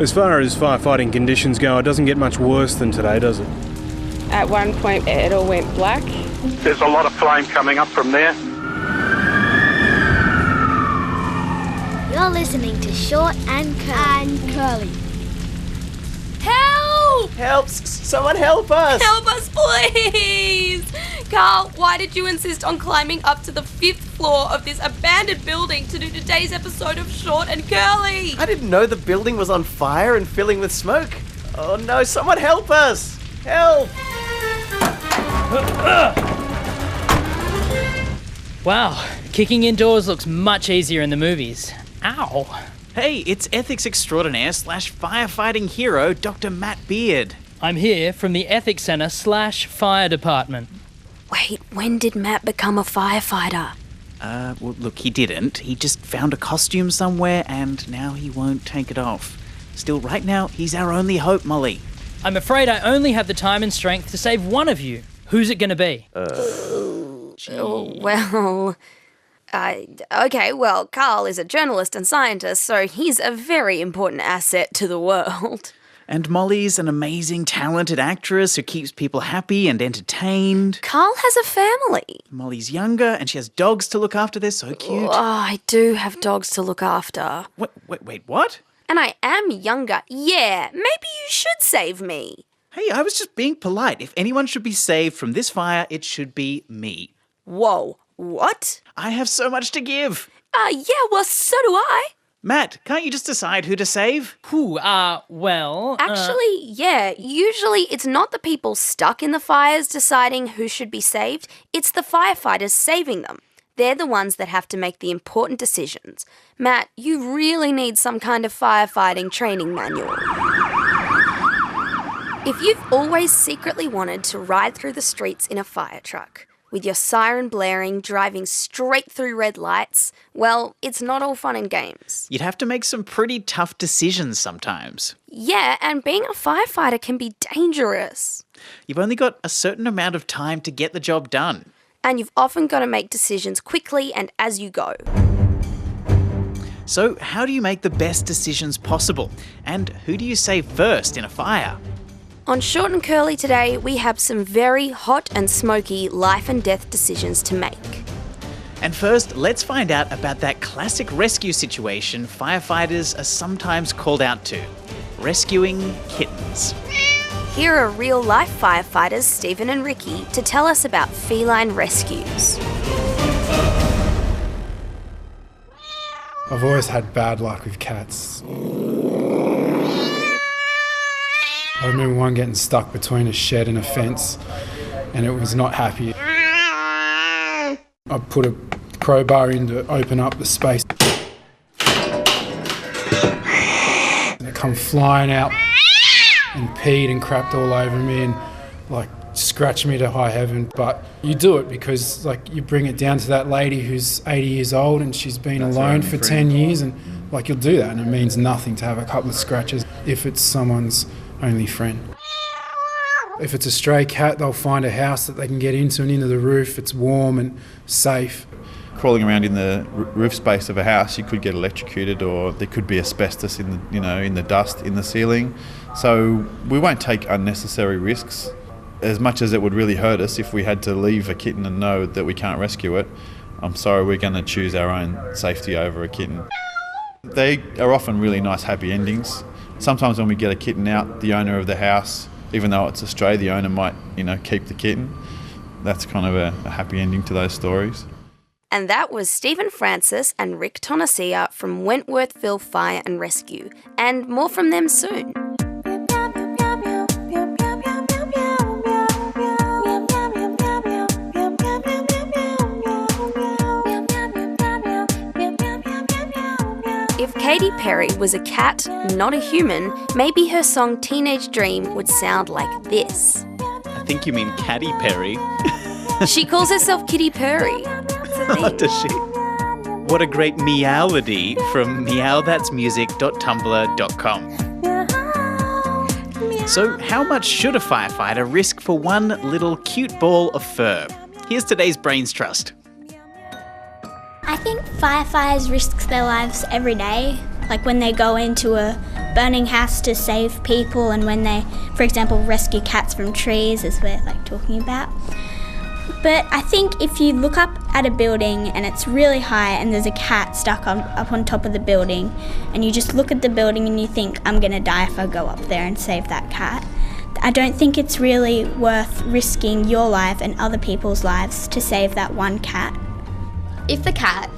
As far as firefighting conditions go, it doesn't get much worse than today, does it? At one point, it all went black. There's a lot of flame coming up from there. You're listening to Short and Curly. Help! Help! Someone help us! Help us, please! Carl, why did you insist on climbing up to the 5th floor of this abandoned building to do today's episode of Short and Curly? I didn't know the building was on fire and filling with smoke. Oh no, someone help us! Help! Wow, kicking indoors looks much easier in the movies. Ow! Hey, it's ethics extraordinaire / firefighting hero, Dr. Matt Beard. I'm here from the Ethics Centre / Fire Department. Wait, when did Matt become a firefighter? Well, look, he didn't. He just found a costume somewhere and now he won't take it off. Still, right now, he's our only hope, Molly. I'm afraid I only have the time and strength to save one of you. Who's it going to be? Okay, well, Carl is a journalist and scientist, so he's a very important asset to the world. And Molly's an amazing, talented actress who keeps people happy and entertained. Carl has a family. Molly's younger and she has dogs to look after. They're so cute. Oh, I do have dogs to look after. Wait, what? And I am younger. Yeah, maybe you should save me. Hey, I was just being polite. If anyone should be saved from this fire, it should be me. Whoa, what? I have so much to give. Yeah, well, so do I. Matt, can't you just decide who to save? Actually, yeah, usually it's not the people stuck in the fires deciding who should be saved, it's the firefighters saving them. They're the ones that have to make the important decisions. Matt, you really need some kind of firefighting training manual. If you've always secretly wanted to ride through the streets in a fire truck, with your siren blaring, driving straight through red lights, well, it's not all fun and games. You'd have to make some pretty tough decisions sometimes. Yeah, and being a firefighter can be dangerous. You've only got a certain amount of time to get the job done. And you've often got to make decisions quickly and as you go. So how do you make the best decisions possible? And who do you save first in a fire? On Short and Curly today, we have some very hot and smoky life and death decisions to make. And first, let's find out about that classic rescue situation firefighters are sometimes called out to: rescuing kittens. Here are real-life firefighters Stephen and Ricky to tell us about feline rescues. I've always had bad luck with cats. I remember one getting stuck between a shed and a fence, and it was not happy. I put a crowbar in to open up the space, and it come flying out and peed and crapped all over me and scratched me to high heaven. But you do it because you bring it down to that lady who's 80 years old and she's been alone for 10 years, and you'll do that, and it means nothing to have a couple of scratches if it's someone's only friend. If it's a stray cat, they'll find a house that they can get into and into the roof. It's warm and safe. Crawling around in the roof space of a house, you could get electrocuted, or there could be asbestos in the dust in the ceiling. So we won't take unnecessary risks. As much as it would really hurt us if we had to leave a kitten and know that we can't rescue it, I'm sorry, we're going to choose our own safety over a kitten. They are often really nice, happy endings. Sometimes when we get a kitten out, the owner of the house, even though it's a stray, the owner might, keep the kitten. That's kind of a happy ending to those stories. And that was Stephen Francis and Rick Tonasia from Wentworthville Fire and Rescue. And more from them soon. If Katy Perry was a cat, not a human, maybe her song Teenage Dream would sound like this. I think you mean Katy Perry. She calls herself Kitty Purry. Oh, does she? What a great meowlody from meowthat'smusic.tumblr.com. So how much should a firefighter risk for one little cute ball of fur? Here's today's Brains Trust. I think firefighters risk their lives every day, like when they go into a burning house to save people, and when they, for example, rescue cats from trees, as we're like talking about. But I think if you look up at a building and it's really high and there's a cat stuck up on top of the building, and you just look at the building and you think, I'm going to die if I go up there and save that cat, I don't think it's really worth risking your life and other people's lives to save that one cat. If the cat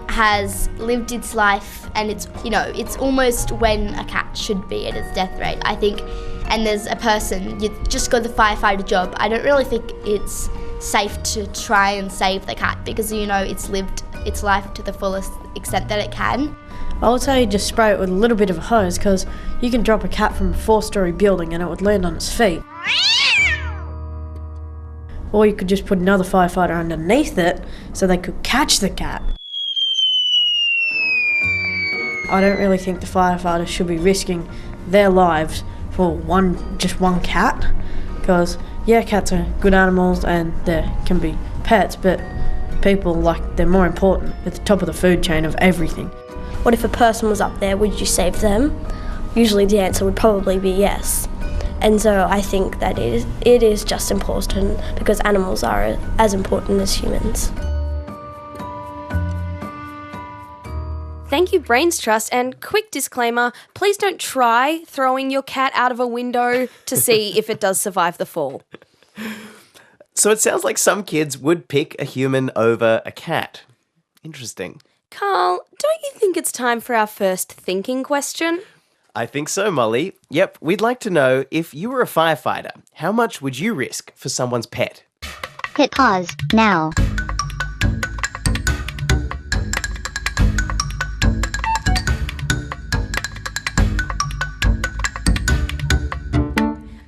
has lived its life and it's almost when a cat should be at its death rate, I think, and there's a person, you just got the firefighter job, I don't really think it's safe to try and save the cat because it's lived its life to the fullest extent that it can. I would say just spray it with a little bit of a hose, because you can drop a cat from a 4-story building and it would land on its feet. Or you could just put another firefighter underneath it so they could catch the cat. I don't really think the firefighters should be risking their lives for just one cat, because cats are good animals and they can be pets, but people, they're more important at the top of the food chain of everything. What if a person was up there, would you save them? Usually the answer would probably be yes. And so I think that it is just important because animals are as important as humans. Thank you, Brains Trust, and quick disclaimer, please don't try throwing your cat out of a window to see if it does survive the fall. So it sounds like some kids would pick a human over a cat. Interesting. Carl, don't you think it's time for our first thinking question? I think so, Molly. Yep, we'd like to know, if you were a firefighter, how much would you risk for someone's pet? Hit pause now.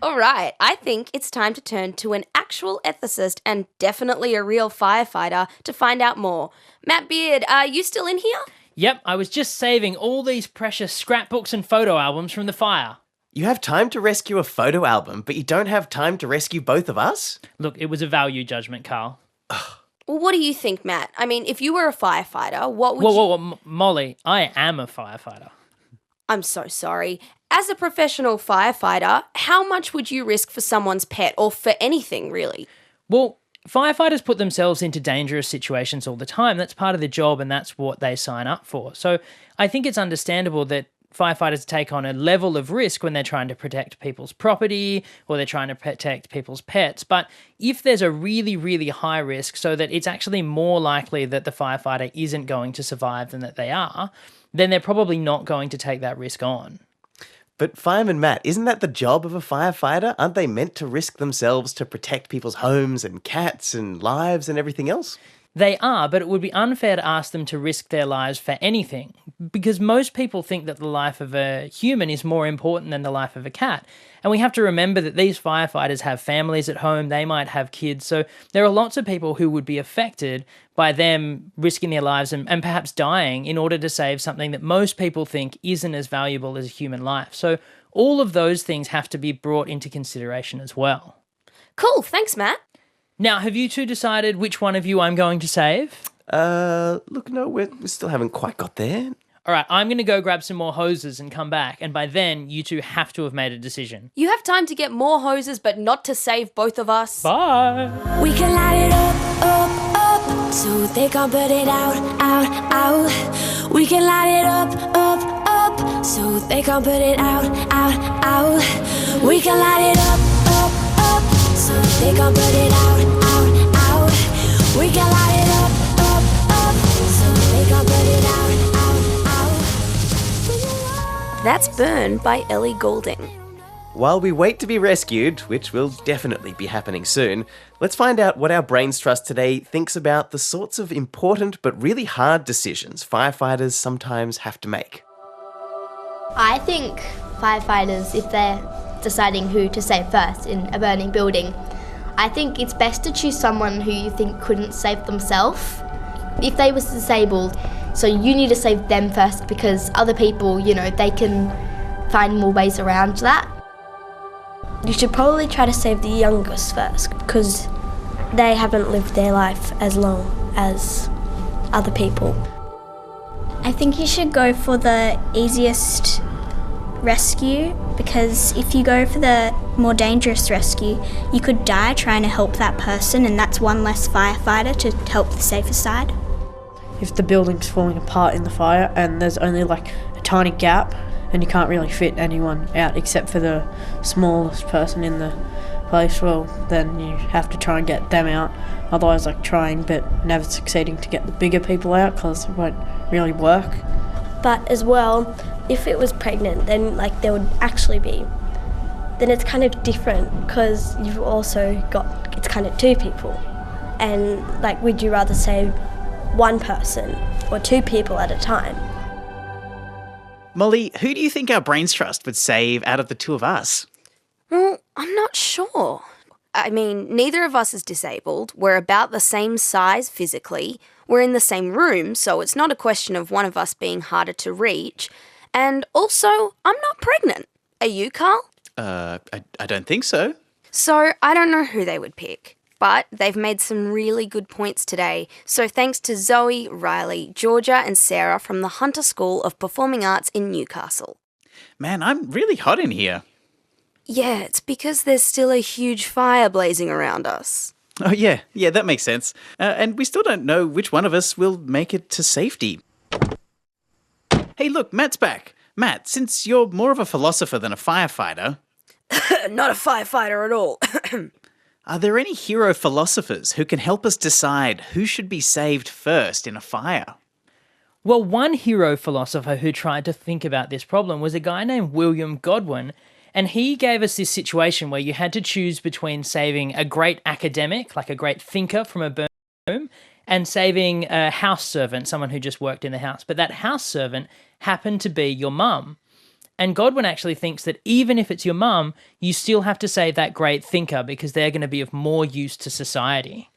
All right, I think it's time to turn to an actual ethicist and definitely a real firefighter to find out more. Matt Beard, are you still in here? Yep, I was just saving all these precious scrapbooks and photo albums from the fire. You have time to rescue a photo album, but you don't have time to rescue both of us? Look, it was a value judgment, Carl. Well, what do you think, Matt? I mean, if you were a firefighter, what would Whoa, Molly, I am a firefighter. I'm so sorry. As a professional firefighter, how much would you risk for someone's pet or for anything, really? Well, firefighters put themselves into dangerous situations all the time. That's part of the job and that's what they sign up for. So I think it's understandable that firefighters take on a level of risk when they're trying to protect people's property or they're trying to protect people's pets. But if there's a really, really high risk so that it's actually more likely that the firefighter isn't going to survive than that they are, then they're probably not going to take that risk on. But Fireman Matt, isn't that the job of a firefighter? Aren't they meant to risk themselves to protect people's homes and cats and lives and everything else? They are, but it would be unfair to ask them to risk their lives for anything, because most people think that the life of a human is more important than the life of a cat. And we have to remember that these firefighters have families at home, they might have kids, so there are lots of people who would be affected by them risking their lives and perhaps dying in order to save something that most people think isn't as valuable as a human life. So all of those things have to be brought into consideration as well. Cool, thanks, Matt. Now, have you two decided which one of you I'm going to save? Look, no, we still haven't quite got there. All right, I'm going to go grab some more hoses and come back, and by then, you two have to have made a decision. You have time to get more hoses, but not to save both of us. Bye! We can light it up, so they can't put it out. We can light it up, so they can't put it out. We can light it up, so they can't put it out. We can light it up, so they can't put it out. That's Burn by Ellie Goulding. While we wait to be rescued, which will definitely be happening soon, let's find out what our Brains Trust today thinks about the sorts of important but really hard decisions firefighters sometimes have to make. I think firefighters, if they're deciding who to save first in a burning building, I think it's best to choose someone who you think couldn't save themselves. If they was disabled, so you need to save them first because other people, they can find more ways around that. You should probably try to save the youngest first because they haven't lived their life as long as other people. I think you should go for the easiest rescue, because if you go for the more dangerous rescue, you could die trying to help that person, and that's one less firefighter to help the safer side. If the building's falling apart in the fire and there's only like a tiny gap and you can't really fit anyone out except for the smallest person in the place, well, then you have to try and get them out. Otherwise, like trying but never succeeding to get the bigger people out because it won't really work. But as well, if it was pregnant, then like there would actually be, then it's kind of different because you've also got, it's kind of two people. And like, would you rather save one person or two people at a time? Molly, who do you think our brains trust would save out of the two of us? Well, I'm not sure. I mean, neither of us is disabled. We're about the same size physically. We're in the same room, so it's not a question of one of us being harder to reach. And also, I'm not pregnant. Are you, Carl? I don't think so. So I don't know who they would pick. But they've made some really good points today. So thanks to Zoe, Riley, Georgia and Sarah from the Hunter School of Performing Arts in Newcastle. Man, I'm really hot in here. Yeah, it's because there's still a huge fire blazing around us. Oh, yeah, that makes sense. And we still don't know which one of us will make it to safety. Hey, look, Matt's back. Matt, since you're more of a philosopher than a firefighter... Not a firefighter at all. Are there any hero philosophers who can help us decide who should be saved first in a fire? Well, one hero philosopher who tried to think about this problem was a guy named William Godwin, and he gave us this situation where you had to choose between saving a great academic, like a great thinker from a burning home, and saving a house servant, someone who just worked in the house. But that house servant happened to be your mum. And Godwin actually thinks that even if it's your mum, you still have to save that great thinker because they're going to be of more use to society.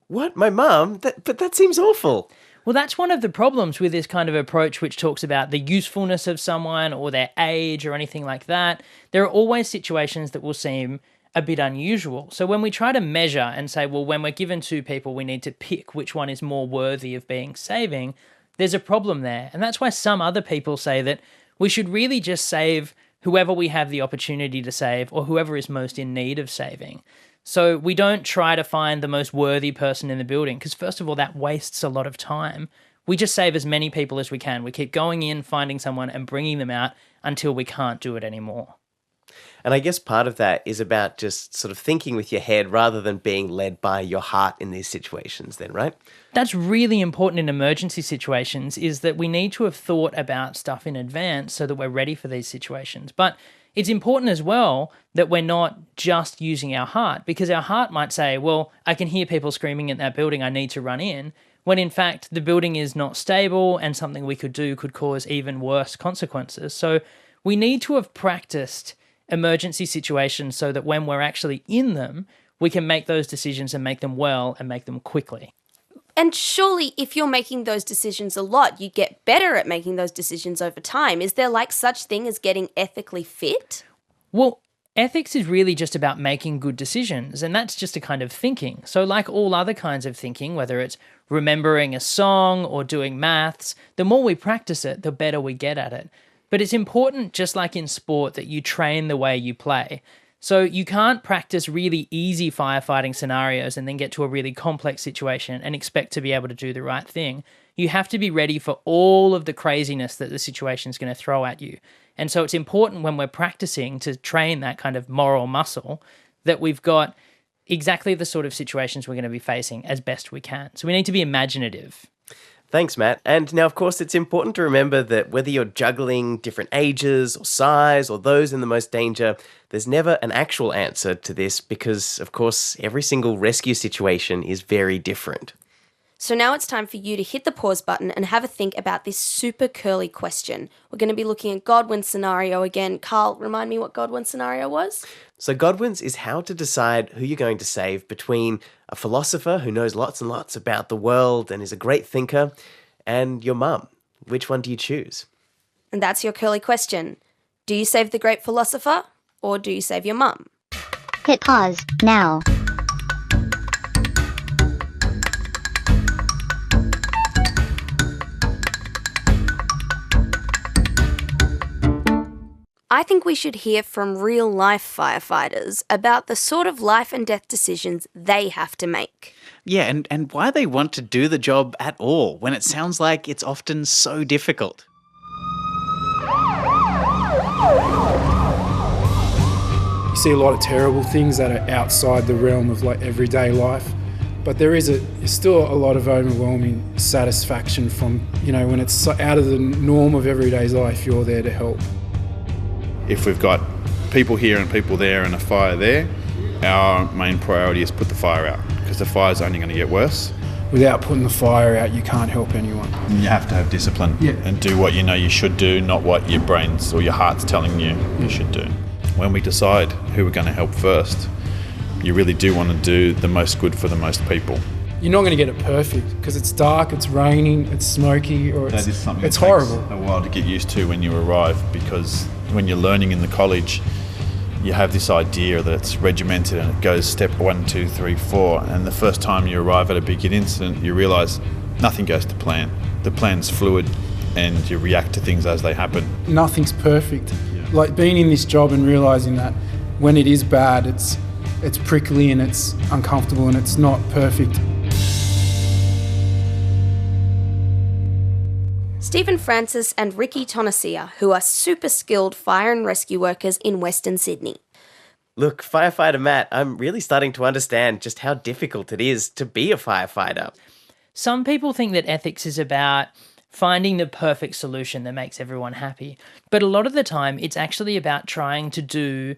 What? My mum? But that seems awful. Well, that's one of the problems with this kind of approach, which talks about the usefulness of someone or their age or anything like that. There are always situations that will seem a bit unusual. So when we try to measure and say, well, when we're given two people, we need to pick which one is more worthy of being saving, there's a problem there. And that's why some other people say that we should really just save whoever we have the opportunity to save or whoever is most in need of saving. So we don't try to find the most worthy person in the building because, first of all, that wastes a lot of time. We just save as many people as we can. We keep going in, finding someone and bringing them out until we can't do it anymore. And I guess part of that is about just sort of thinking with your head rather than being led by your heart in these situations then, right? That's really important in emergency situations, is that we need to have thought about stuff in advance so that we're ready for these situations. But it's important as well that we're not just using our heart, because our heart might say, well, I can hear people screaming in that building, I need to run in, when in fact the building is not stable and something we could do could cause even worse consequences. So we need to have practiced emergency situations so that when we're actually in them, we can make those decisions and make them well and make them quickly. And surely if you're making those decisions a lot, you get better at making those decisions over time. Is there like such thing as getting ethically fit? Well, ethics is really just about making good decisions, and that's just a kind of thinking. So like all other kinds of thinking, whether it's remembering a song or doing maths, the more we practice it, the better we get at it. But it's important, just like in sport, that you train the way you play. So you can't practice really easy firefighting scenarios and then get to a really complex situation and expect to be able to do the right thing. You have to be ready for all of the craziness that the situation is going to throw at you. And so it's important when we're practicing to train that kind of moral muscle that we've got exactly the sort of situations we're going to be facing as best we can. So we need to be imaginative. Thanks, Matt. And now, of course, it's important to remember that whether you're juggling different ages or size or those in the most danger, there's never an actual answer to this because, of course, every single rescue situation is very different. So now it's time for you to hit the pause button and have a think about this super curly question. We're going to be looking at Godwin's scenario again. Carl, remind me what Godwin's scenario was? So Godwin's is how to decide who you're going to save between a philosopher who knows lots and lots about the world and is a great thinker and your mum. Which one do you choose? And that's your curly question. Do you save the great philosopher or do you save your mum? Hit pause now. I think we should hear from real-life firefighters about the sort of life and death decisions they have to make. Yeah, and why they want to do the job at all when it sounds like it's often so difficult. You see a lot of terrible things that are outside the realm of like everyday life, but there is still a lot of overwhelming satisfaction from, when it's so out of the norm of everyday life, you're there to help. If we've got people here and people there and a fire there, our main priority is put the fire out, because the fire's only going to get worse. Without putting the fire out, you can't help anyone. You have to have discipline and do what you know you should do, not what your brains or your heart's telling you you should do. When we decide who we're going to help first, you really do want to do the most good for the most people. You're not going to get it perfect because it's dark, it's raining, it's smoky, or that is something it's that horrible. Takes a while to get used to when you arrive, because when you're learning in the college, you have this idea that it's regimented and it goes step 1, 2, 3, 4, and the first time you arrive at a big incident, you realise nothing goes to plan. The plan's fluid and you react to things as they happen. Nothing's perfect. Like being in this job and realising that when it is bad, it's prickly and it's uncomfortable and it's not perfect. Stephen Francis and Ricky Tonasia, who are super skilled fire and rescue workers in Western Sydney. Look, firefighter Matt, I'm really starting to understand just how difficult it is to be a firefighter. Some people think that ethics is about finding the perfect solution that makes everyone happy. But a lot of the time, it's actually about trying to do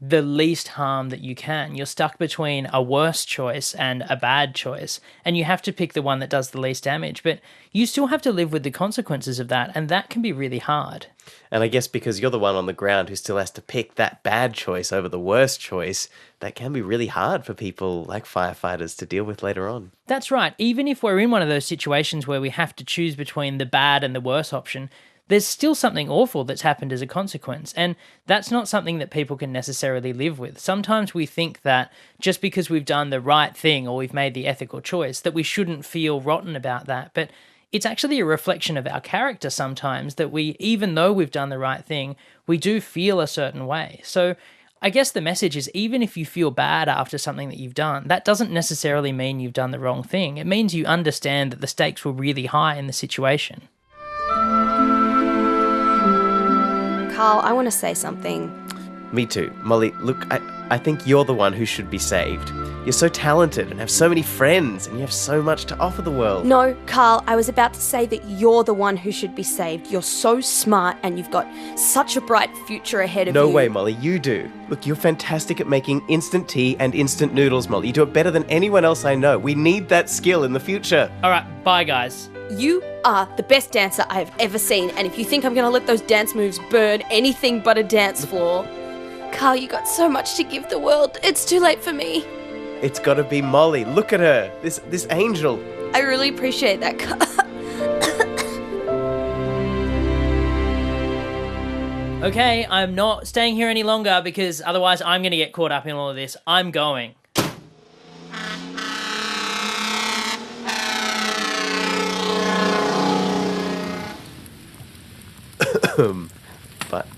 the least harm that you can. You're stuck between a worse choice and a bad choice, and you have to pick the one that does the least damage. But you still have to live with the consequences of that, and that can be really hard. And I guess because you're the one on the ground who still has to pick that bad choice over the worst choice, that can be really hard for people like firefighters to deal with later on. That's right. Even if we're in one of those situations where we have to choose between the bad and the worse option, there's still something awful that's happened as a consequence, and that's not something that people can necessarily live with. Sometimes we think that just because we've done the right thing or we've made the ethical choice, that we shouldn't feel rotten about that, but it's actually a reflection of our character sometimes that we, even though we've done the right thing, we do feel a certain way. So I guess the message is, even if you feel bad after something that you've done, that doesn't necessarily mean you've done the wrong thing. It means you understand that the stakes were really high in the situation. Carl, I want to say something. Me too. Molly, look, I think you're the one who should be saved. You're so talented and have so many friends and you have so much to offer the world. No, Carl, I was about to say that you're the one who should be saved. You're so smart and you've got such a bright future ahead of you. No way, Molly, you do. Look, you're fantastic at making instant tea and instant noodles, Molly. You do it better than anyone else I know. We need that skill in the future. All right, bye, guys. You are the best dancer I have ever seen, and if you think I'm going to let those dance moves burn anything but a dance floor, Carl, you got so much to give the world. It's too late for me. It's got to be Molly. Look at her. This angel. I really appreciate that, Carl. Okay, I'm not staying here any longer because otherwise I'm going to get caught up in all of this. I'm going.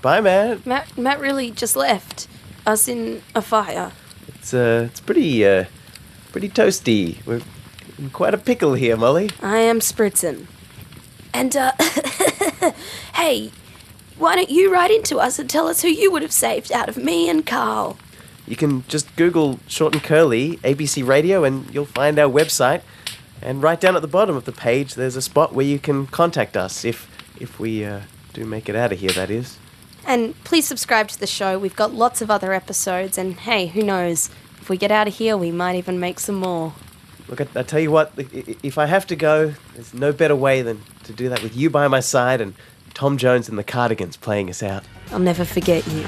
Bye, Matt. Matt really just left us in a fire. It's pretty toasty. We're in quite a pickle here, Molly. I am spritzing. And, hey, why don't you write into us and tell us who you would have saved out of me and Carl? You can just Google Short and Curly ABC Radio and you'll find our website. And right down at the bottom of the page, there's a spot where you can contact us if we do make it out of here, that is. And please subscribe to the show. We've got lots of other episodes, and hey, who knows? If we get out of here, we might even make some more. Look, I tell you what, if I have to go, there's no better way than to do that with you by my side and Tom Jones and the Cardigans playing us out. I'll never forget you.